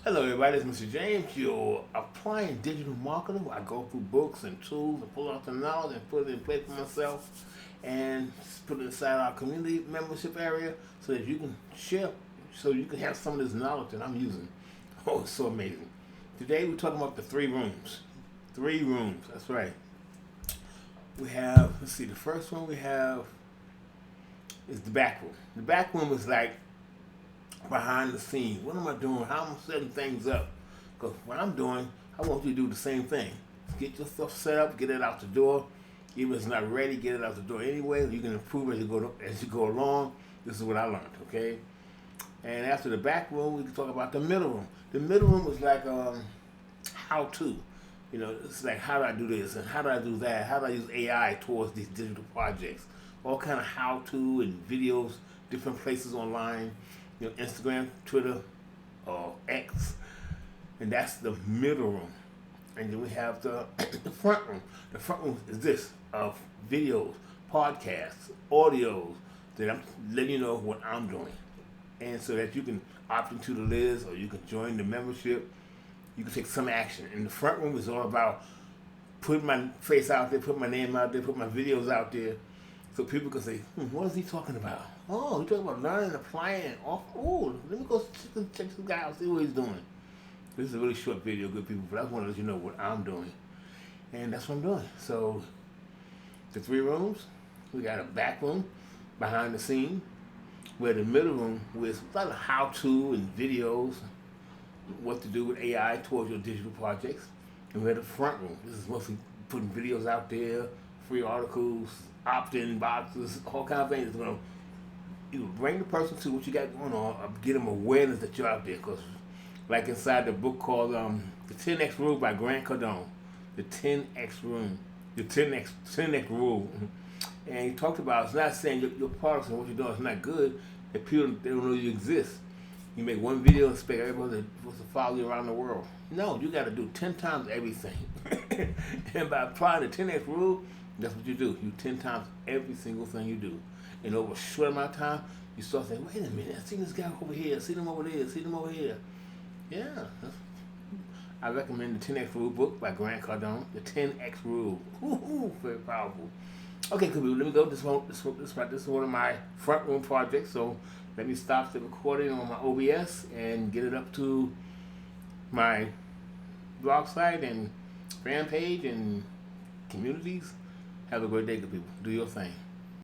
Hello, everybody. It's Mr. James. You're applying digital marketing. I go through books and tools and pull out the knowledge and put it in place for myself and put it inside our community membership area so that you can share, so you can have some of this knowledge that I'm using. Oh, it's so amazing. Today we're talking about the three rooms. Three rooms. That's right. We have, let's see, the first one we have is the back room. The back room is like behind the scenes. What am I doing? How am I setting things up? Because what I'm doing, I want you to do the same thing. Get your stuff set up, get it out the door. Even if it's not ready, get it out the door anyway. You can improve as you go along. This is what I learned, okay? And after the back room, we can talk about the middle room. The middle room is like how to. You know, it's like how do I do this and how do I do that? How do I use AI towards these digital projects? All kind of how to and videos, different places online. You know, Instagram, Twitter, or X, and that's the middle room. And then we have the the front room. The front room is this of videos, podcasts, audios that I'm letting you know what I'm doing, and so that you can opt into the list or you can join the membership. You can take some action. And the front room is all about putting my face out there, putting my name out there, putting my videos out there, so people can say, what is he talking about? Oh, he's talking about learning, applying. Oh, let me go check this guy out, see what he's doing. This is a really short video, good people, but I just want to let you know what I'm doing. And that's what I'm doing. So, the three rooms, we got a back room, behind the scene, where the middle room with a lot of how-to and videos, what to do with AI towards your digital projects. And we have the front room. This is mostly putting videos out there, free articles, opt-in boxes, all kinds of things that's going to you bring the person to what you got going on, or get them awareness that you're out there. Because, like inside the book called The 10X Rule by Grant Cardone, the 10X Room, the 10X Rule. And he talked about it's not saying your products and what you're doing is not good, that people they don't know you exist. You make one video and expect everybody to follow you around the world. No, you got to do 10 times everything. And by applying the 10X Rule, that's what you do. You 10 times every single thing you do. And over a short amount of time, you start saying, wait a minute, I see this guy over here, I see them over there, I see them over here. Yeah. I recommend the 10X Rule book by Grant Cardone, the 10X Rule. Woo-hoo, very powerful. Okay, cool. Let me go. This is one of my front room projects, so let me stop the recording on my OBS and get it up to my blog site and fan page and communities. Have a great day, good people. Do your thing.